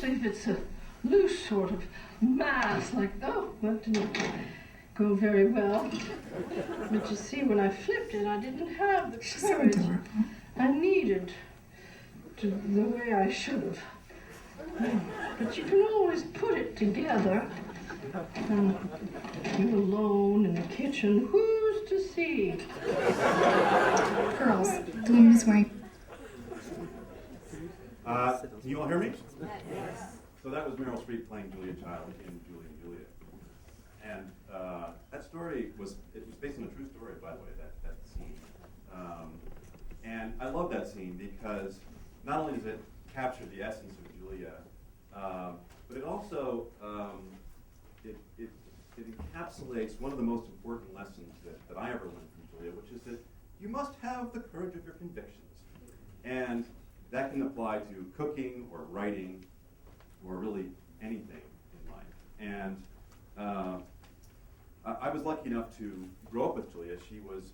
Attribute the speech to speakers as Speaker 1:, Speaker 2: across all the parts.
Speaker 1: especially if it's a loose sort of mass, like, oh, that didn't go very well. But you see, when I flipped it, I didn't have the courage I needed the way I should have. But you can always put it together. And you're alone in the kitchen. Who's to see?
Speaker 2: Girls, doing Middlebury.
Speaker 3: Can you all hear me? Yes. So that was Meryl Streep playing Julia Child in Julie and Julia. And that story was based on a true story, by the way, that scene. And I love that scene because not only does it capture the essence of Julia, but it also it encapsulates one of the most important lessons that I ever learned from Julia, which is that you must have the courage of your convictions. And that can apply to cooking or writing or really anything in life. And I was lucky enough to grow up with Julia. She was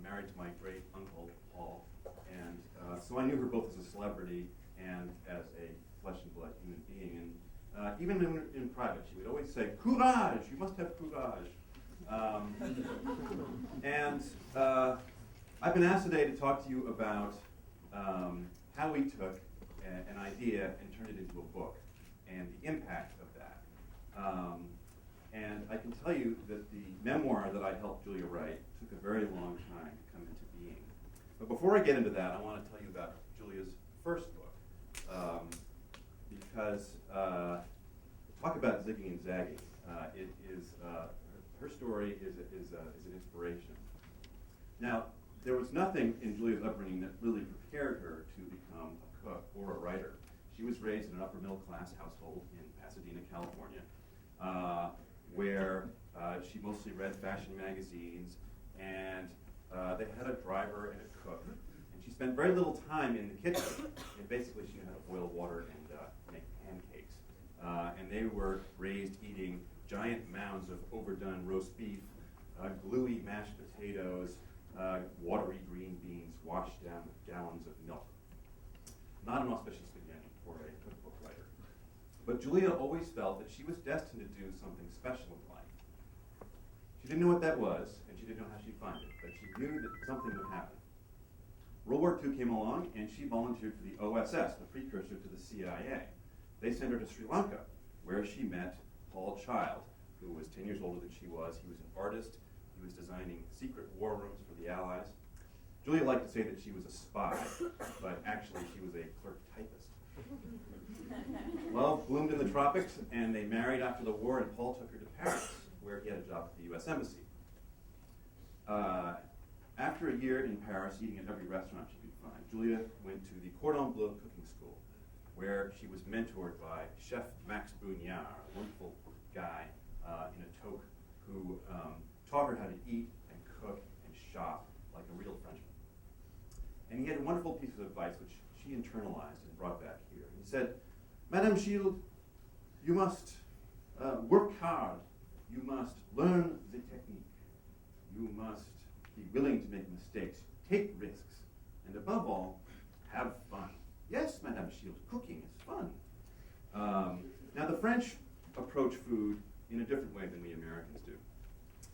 Speaker 3: married to my great uncle, Paul. And so I knew her both as a celebrity and as a flesh and blood human being. And even in private, she would always say, "Courage, you must have courage." And I've been asked today to talk to you about how we took an idea and turned it into a book and the impact of that. And I can tell you that the memoir that I helped Julia write took a very long time to come into being. But before I get into that, I want to tell you about Julia's first book. Because talk about zigging and zagging. It is her story is an inspiration. Now, there was nothing in Julia's upbringing that really prepared her to become a cook or a writer. She was raised in an upper middle class household in Pasadena, California, where she mostly read fashion magazines, and they had a driver and a cook. And she spent very little time in the kitchen, and basically she knew how to boil water and make pancakes. And they were raised eating giant mounds of overdone roast beef, gluey mashed potatoes, watery green beans washed down with gallons of milk. Not an auspicious beginning for a cookbook writer. But Julia always felt that she was destined to do something special in life. She didn't know what that was, and she didn't know how she'd find it, but she knew that something would happen. World War II came along, and she volunteered for the OSS, the precursor to the CIA. They sent her to Sri Lanka, where she met Paul Child, who was 10 years older than she was. He was an artist. He was designing secret war rooms for the Allies. Julia liked to say that she was a spy, but actually she was a clerk typist. Love bloomed in the tropics, and they married after the war, and Paul took her to Paris, where he had a job at the U.S. Embassy. After a year in Paris, eating at every restaurant she could find, Julia went to the Cordon Bleu cooking school, where she was mentored by Chef Max Bugnard, a wonderful guy in a toque who taught her how to eat and cook and shop like a real Frenchman. And he had a wonderful piece of advice which she internalized and brought back here. He said, "Madame Shield, you must work hard. You must learn the technique. You must be willing to make mistakes, take risks, and above all, have fun." Yes, Madame Shield, cooking is fun. Now, the French approach food in a different way than we Americans do.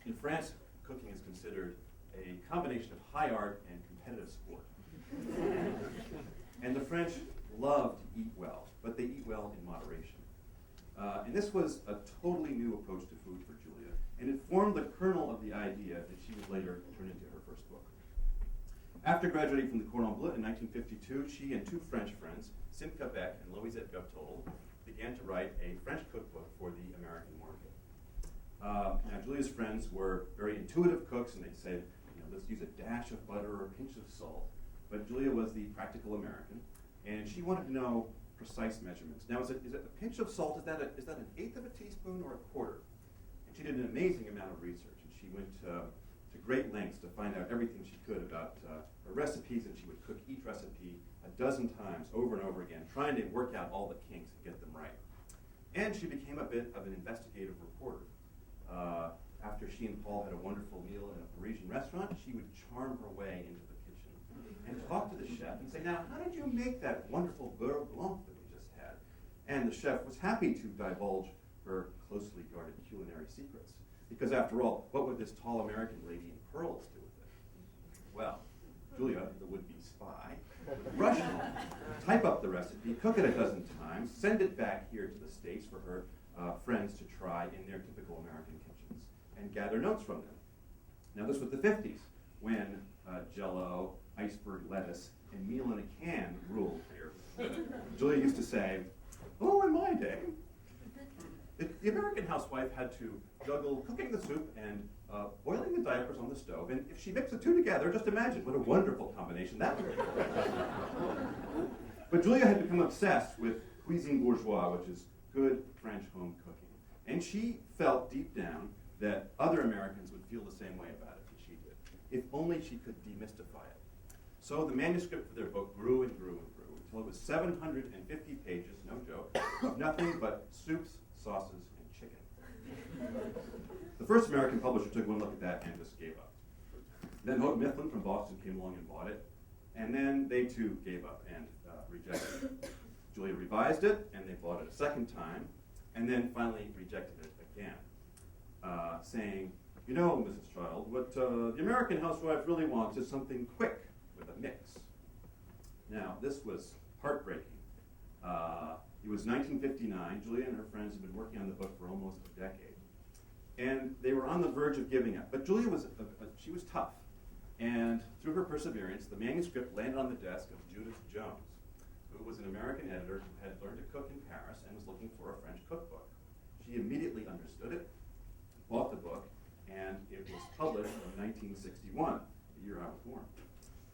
Speaker 3: In France, cooking is considered a combination of high art and competitive sport. And the French love to eat well, but they eat well in moderation. And this was a totally new approach to food for Julia, and it formed the kernel of the idea that she would later turn into her first book. After graduating from the Cordon Bleu in 1952, she and two French friends, Simca Beck and Louisette Berthold, began to write a French cookbook for the American market. Now, Julia's friends were very intuitive cooks, and they'd say, let's use a dash of butter or a pinch of salt. But Julia was the practical American, and she wanted to know precise measurements. Now, is it a pinch of salt? Is that an eighth of a teaspoon or a quarter? And she did an amazing amount of research, and she went to great lengths to find out everything she could about her recipes, and she would cook each recipe a dozen times over and over again, trying to work out all the kinks and get them right. And she became a bit of an investigative reporter. After she and Paul had a wonderful meal in a Parisian restaurant, she would charm her way into the kitchen and talk to the chef and say, "Now, how did you make that wonderful beurre blanc that we just had? And the chef was happy to divulge her closely guarded culinary secrets. Because after all, what would this tall American lady in pearls do with it? Well, Julia, the would-be spy, would rush home, type up the recipe, cook it a dozen times, send it back here to the States for her friends to try in their typical American kitchens, and gather notes from them. Now this was the 50s, when Jell-O, iceberg lettuce, and meal in a can ruled here. Julia used to say, "Oh, in my day, the American housewife had to juggle cooking the soup and boiling the diapers on the stove, and if she mixed the two together, just imagine what a wonderful combination that would be." But Julia had become obsessed with cuisine bourgeois, which is good French home cooking. And she felt deep down that other Americans would feel the same way about it as she did, if only she could demystify it. So the manuscript for their book grew and grew and grew until it was 750 pages, no joke, of nothing but soups, sauces, and chicken. The first American publisher took one look at that and just gave up. Then Hope Mifflin from Boston came along and bought it, and then they too gave up and rejected it. Julia revised it, and they bought it a second time, and then finally rejected it again, saying, "You know, Mrs. Child, what the American housewife really wants is something quick with a mix." Now, this was heartbreaking. It was 1959. Julia and her friends had been working on the book for almost a decade. And they were on the verge of giving up. But Julia was tough. And through her perseverance, the manuscript landed on the desk of Judith Jones, who was an American editor who had learned to cook in Paris and was looking for a French cookbook. She immediately understood it, bought the book, and it was published in 1961, the year I was born.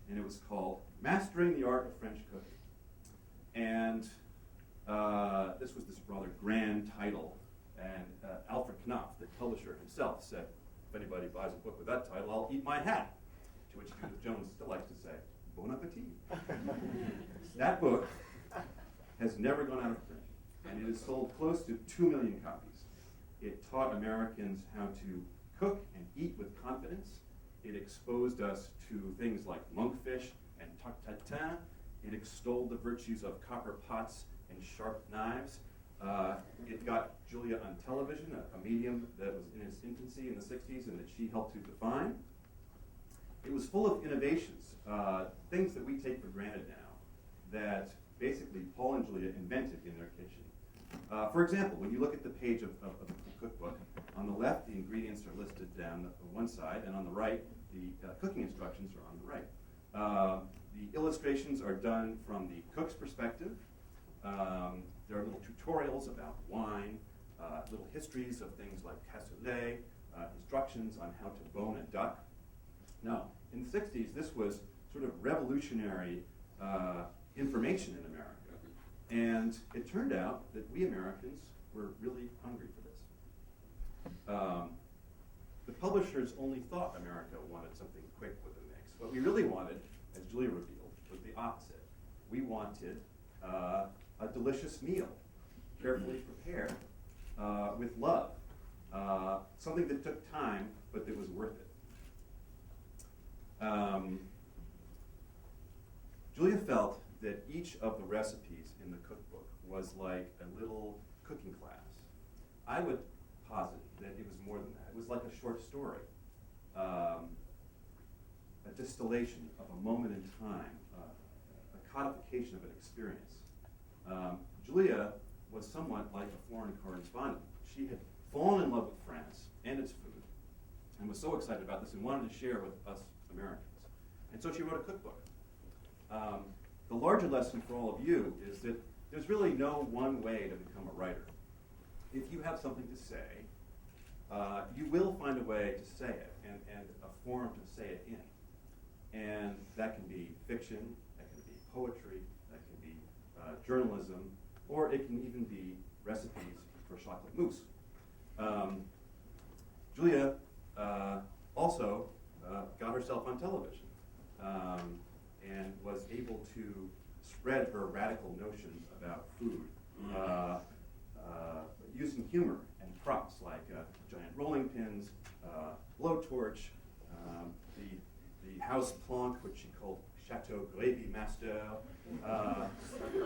Speaker 3: And it was called Mastering the Art of French Cooking. And this was this rather grand title. And Alfred Knopf, the publisher himself, said, "If anybody buys a book with that title, I'll eat my hat." To which Judith Jones still likes to say, "Bon appetit." That book has never gone out of print, and it has sold close to 2 million copies. It taught Americans how to cook and eat with confidence. It exposed us to things like monkfish and tarte tatin. It extolled the virtues of copper pots and sharp knives. It got Julia on television, a medium that was in its infancy in the 60s and that she helped to define. It was full of innovations, things that we take for granted now, that basically Paul and Julia invented in their kitchen. For example, when you look at the page of the cookbook, on the left the ingredients are listed down on one side, and on the right the cooking instructions are on the right. The illustrations are done from the cook's perspective. There are little tutorials about wine, little histories of things like cassoulet, instructions on how to bone a duck. Now, in the 60s, this was sort of revolutionary information in America. And it turned out that we Americans were really hungry for this. The publishers only thought America wanted something quick with a mix. What we really wanted, as Julia revealed, was the opposite. We wanted a delicious meal, carefully prepared, with love, something that took time, but that was worth it. Julia felt that each of the recipes in the cookbook was like a little cooking class. I would posit that it was more than that. It was like a short story, a distillation of a moment in time, a codification of an experience. Julia was somewhat like a foreign correspondent. She had fallen in love with France and its food, and was so excited about this and wanted to share with us Americans. And so she wrote a cookbook. The larger lesson for all of you is that there's really no one way to become a writer. If you have something to say, you will find a way to say it, and a form to say it in. And that can be fiction, that can be poetry, that can be journalism, or it can even be recipes for chocolate mousse. Julia also got herself on television and was able to spread her radical notions about food using humor and props like giant rolling pins, blowtorch, the house plank, which Chateau Gravy Master.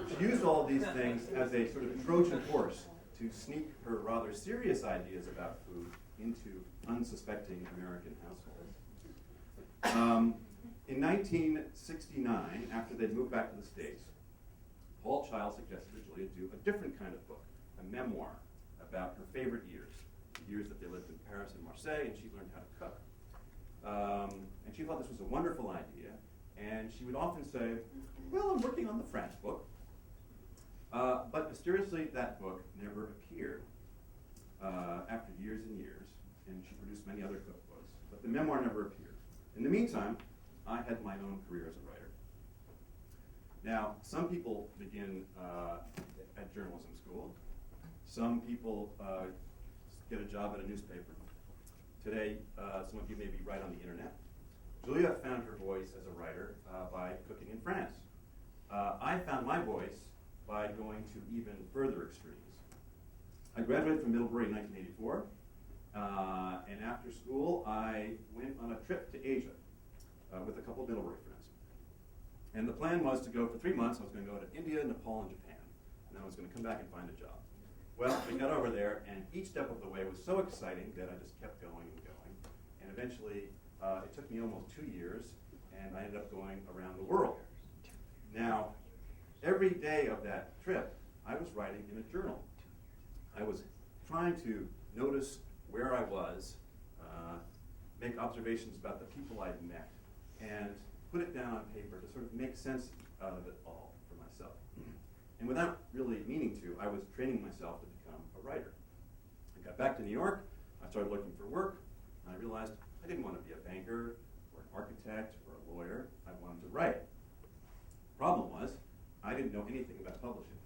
Speaker 3: She used all of these things as a sort of Trojan horse to sneak her rather serious ideas about food into unsuspecting American households. In 1969, after they'd moved back to the States, Paul Child suggested that Julia do a different kind of book, a memoir about her favorite years, the years that they lived in Paris and Marseille, and she learned how to cook. And she thought this was a wonderful idea, and she would often say, well, I'm working on the France book. But mysteriously, that book never appeared after years and years, and she produced many other cookbooks, but the memoir never appeared. In the meantime, I had my own career as a writer. Now, some people begin at journalism school. Some people get a job at a newspaper. Today, some of you maybe write on the internet. Julia found her voice as a writer by cooking in France. I found my voice by going to even further extremes. I graduated from Middlebury in 1984, and after school, I went on a trip to Asia with a couple of Middlebury friends. And the plan was to go for 3 months. I was going to go to India, Nepal, and Japan, and then I was going to come back and find a job. Well, we got over there, and each step of the way was so exciting that I just kept going and going. And eventually, it took me almost 2 years, and I ended up going around the world. Now, every day of that trip, I was writing in a journal. I was trying to notice where I was, make observations about the people I'd met, and put it down on paper to sort of make sense out of it all for myself. And without really meaning to, I was training myself to become a writer. I got back to New York, I started looking for work, and I realized I didn't want to be a banker, or an architect, or a lawyer. I wanted to write. The problem was, I didn't know anything about publishing.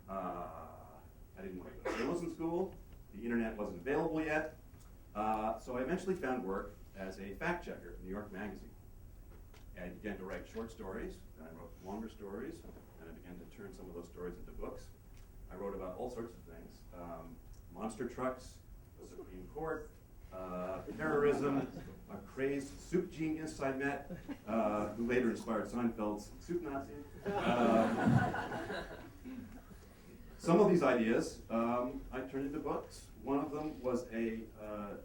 Speaker 3: I didn't want to go to journalism school, the internet wasn't available yet, so I eventually found work as a fact checker at New York Magazine. I began to write short stories, then I wrote longer stories, and I began to turn some of those stories into books. I wrote about all sorts of things, monster trucks, the Supreme Court, terrorism, a crazed soup genius I met, who later inspired Seinfeld's Soup Nazi. Some of these ideas I turned into books. One of them was a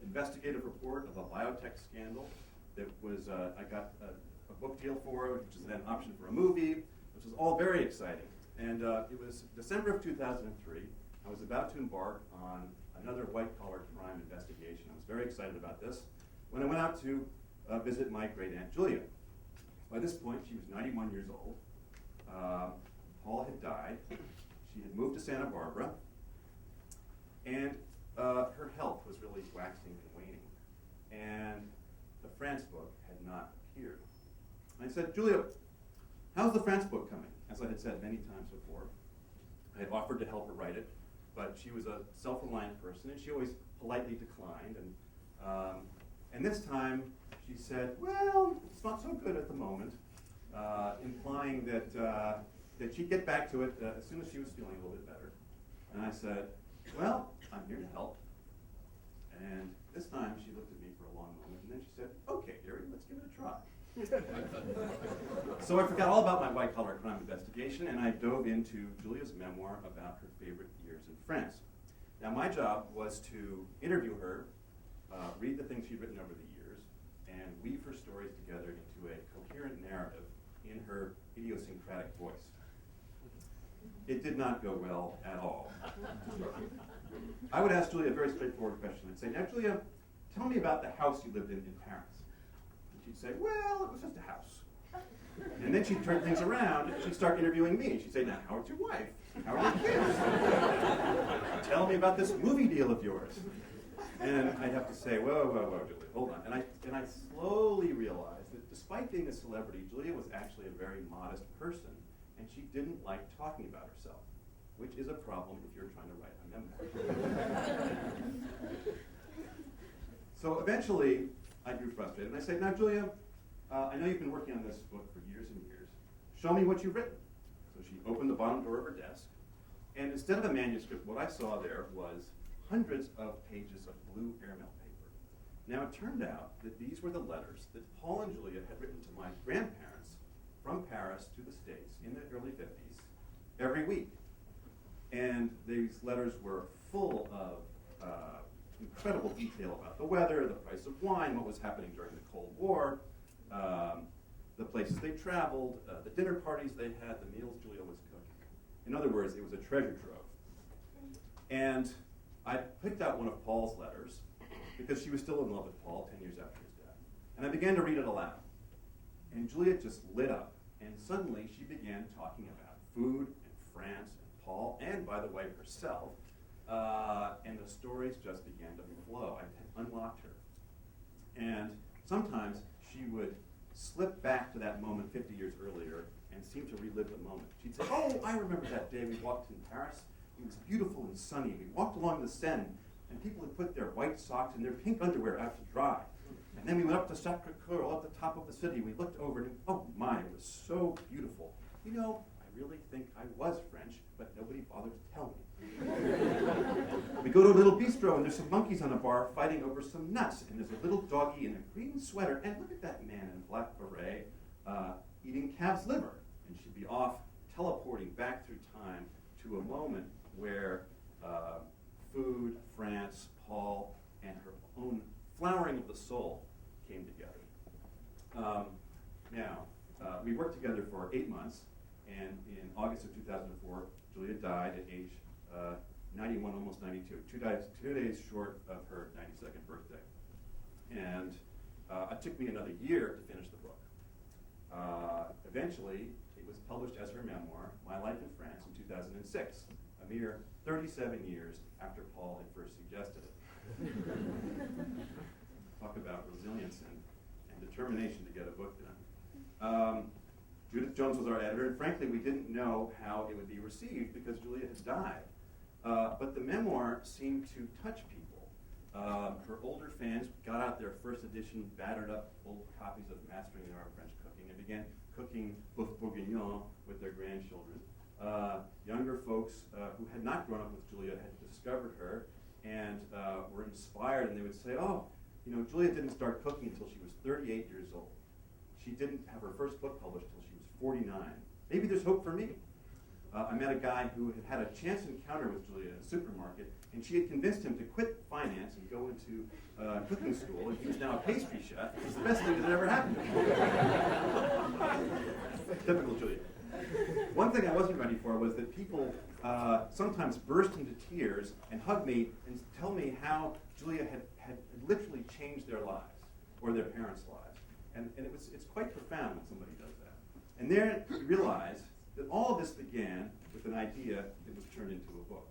Speaker 3: investigative report of a biotech scandal that was, I got a book deal for it, which is then optioned for a movie, which was all very exciting. And it was December of 2003. I was about to embark on another white-collar crime investigation. I was very excited about this when I went out to visit my great-aunt Julia. By this point, she was 91 years old. Paul had died. She had moved to Santa Barbara. And her health was really waxing and waning. And the France book had not appeared. I said, Julia, how's the France book coming? As I had said many times before. I had offered to help her write it, but she was a self-reliant person, and she always politely declined. And this time, she said, well, it's not so good at the moment, implying that she'd get back to it as soon as she was feeling a little bit better. And I said, well, I'm here to help. And this time, she looked at me for a long moment, and then she said, okay, Gary, let's give it a try. So I forgot all about my white-collar crime investigation, and I dove into Julia's memoir about her favorite years in France. Now, my job was to interview her, read the things she'd written over the years, and weave her stories together into a coherent narrative in her idiosyncratic voice. It did not go well at all. I would ask Julia a very straightforward question. I'd say, now, Julia, tell me about the house you lived in Paris. She'd say, well, it was just a house. And then she'd turn things around, and she'd start interviewing me. She'd say, now, how is your wife? How are your kids? Tell me about this movie deal of yours. And I'd have to say, whoa, Julia, hold on. And I slowly realized that despite being a celebrity, Julia was actually a very modest person, and she didn't like talking about herself, which is a problem if you're trying to write a memoir. So eventually, I grew frustrated, and I said, now, Julia, I know you've been working on this book for years and years. Show me what you've written. So she opened the bottom drawer of her desk, and instead of a manuscript, what I saw there was hundreds of pages of blue airmail paper. Now, it turned out that these were the letters that Paul and Julia had written to my grandparents early 50s, every week. And these letters were full of incredible detail about the weather, the price of wine, what was happening during the Cold War, the places they traveled, the dinner parties they had, the meals Julia was cooking. In other words, it was a treasure trove. And I picked out one of Paul's letters because she was still in love with Paul 10 years after his death. And I began to read it aloud. And Julia just lit up. And suddenly she began talking about food and France and Paul and, by the way, herself. And the stories just began to flow. I had unlocked her. And sometimes she would slip back to that moment 50 years earlier and seem to relive the moment. She'd say, oh, I remember that day we walked in Paris. It was beautiful and sunny. We walked along the Seine, and people had put their white socks and their pink underwear out to dry. And then we went up to Sacré-Cœur, up the top of the city. We looked over, and oh my, it was so beautiful. You know, I really think I was French, but nobody bothered to tell me. We go to a little bistro, and there's some monkeys on a bar fighting over some nuts, and there's a little doggy in a green sweater, and look at that man in a black beret eating calf's liver. And she'd be off teleporting back through time to a moment where food, France, Paul, and her own flowering of the soul came together. We worked together for 8 months, and in August of 2004, Julia died at age 91, almost 92, 2 days short of her 92nd birthday. And it took me another year to finish the book. Eventually, it was published as her memoir, My Life in France, in 2006, a mere 37 years after Paul had first suggested it. Talk about resilience and determination to get a book done. Judith Jones was our editor, and frankly, we didn't know how it would be received because Julia had died. But the memoir seemed to touch people. Her older fans got out their first edition, battered up old copies of Mastering the Art of French Cooking, and began cooking boeuf bourguignon with their grandchildren. Younger folks who had not grown up with Julia had discovered her and were inspired, and they would say, oh, you know, Julia didn't start cooking until she was 38 years old. She didn't have her first book published until she was 49. Maybe there's hope for me. I met a guy who had had a chance encounter with Julia in a supermarket, and she had convinced him to quit finance and go into cooking school, and he was now a pastry chef. It was the best thing that had ever happened to him. Typical Julia. One thing I wasn't ready for was that people sometimes burst into tears and hug me and tell me how Julia had literally changed their lives, or their parents' lives. And it's quite profound when somebody does that. And there you realize that all of this began with an idea that was turned into a book.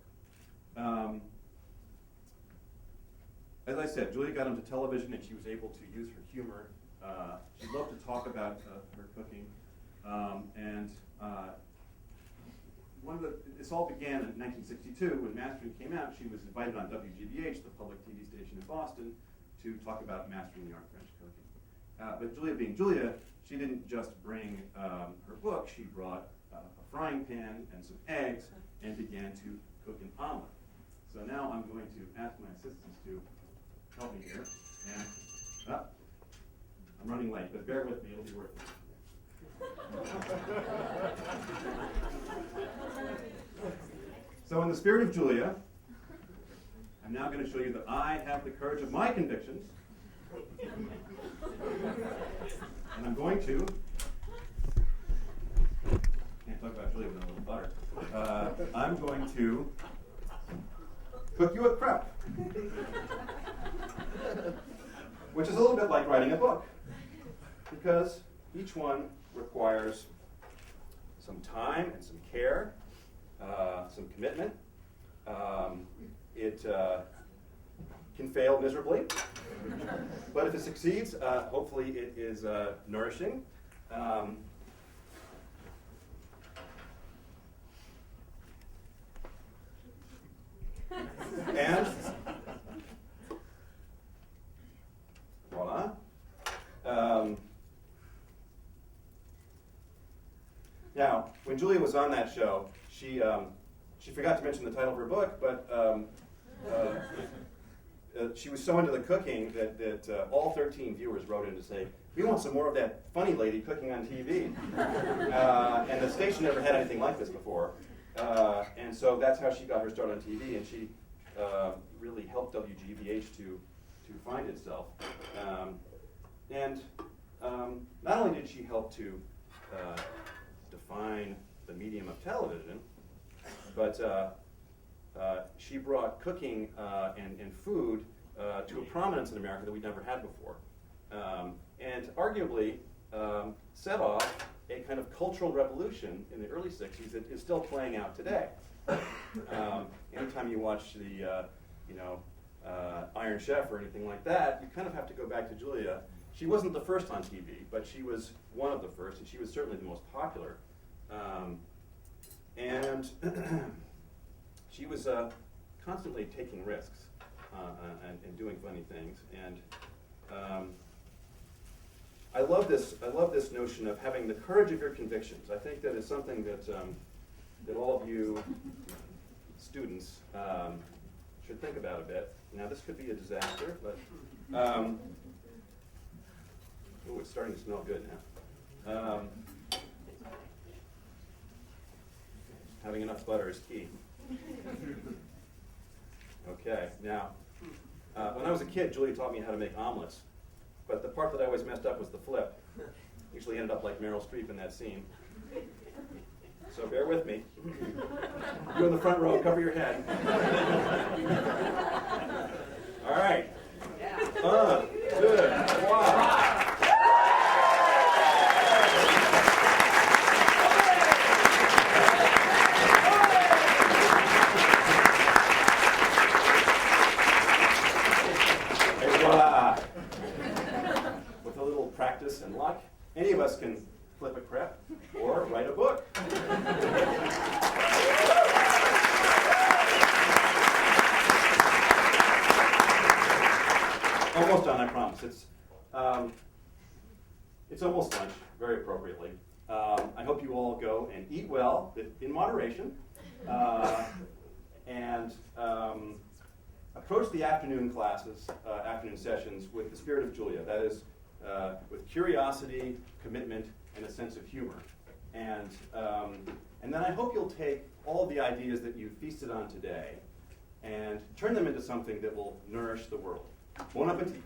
Speaker 3: As I said, Julia got into television and she was able to use her humor. She loved to talk about her cooking. This all began in 1962 when Mastering came out. She was invited on WGBH, the public TV station in Boston, to talk about mastering the art of French cooking. But Julia being Julia, she didn't just bring her book, she brought a frying pan and some eggs and began to cook an omelet. So now I'm going to ask my assistants to help me here. And I'm running late, but bear with me, it'll be worth it. So in the spirit of Julia, I'm now going to show you that I have the courage of my convictions. And I'm going to, can't talk about Julia with a little butter. I'm going to cook you a crepe, which is a little bit like writing a book, because each one requires some time and some care, some commitment. It can fail miserably, but if it succeeds, hopefully it is nourishing. And voila. Now, when Julia was on that show, she forgot to mention the title of her book, but she was so into the cooking that all 13 viewers wrote in to say, we want some more of that funny lady cooking on TV. And the station never had anything like this before. And so that's how she got her start on TV, and she really helped WGBH to find itself. Not only did she help to define the medium of television, but she brought cooking and food to a prominence in America that we'd never had before. And arguably set off a kind of cultural revolution in the early 60s that is still playing out today. Anytime you watch the Iron Chef or anything like that, you kind of have to go back to Julia. She wasn't the first on TV, but she was one of the first, and she was certainly the most popular. And she was constantly taking risks and doing funny things. And I love this notion of having the courage of your convictions. I think that is something that all of you students should think about a bit. Now, this could be a disaster, but it's starting to smell good now. Having enough butter is key. Okay, now, when I was a kid, Julia taught me how to make omelets, but the part that I always messed up was the flip. Usually ended up like Meryl Streep in that scene. So bear with me. You in the front row, cover your head. All right. Good. Wow. With a little practice and luck, any of us can flip a crepe or write a book. Almost done, I promise. It's almost lunch, very appropriately. I hope you all go and eat well, in moderation, and approach the afternoon classes, afternoon sessions with the spirit of Julia. That is, with curiosity, commitment, and a sense of humor. And then I hope you'll take all of the ideas that you feasted on today and turn them into something that will nourish the world. Bon appetit.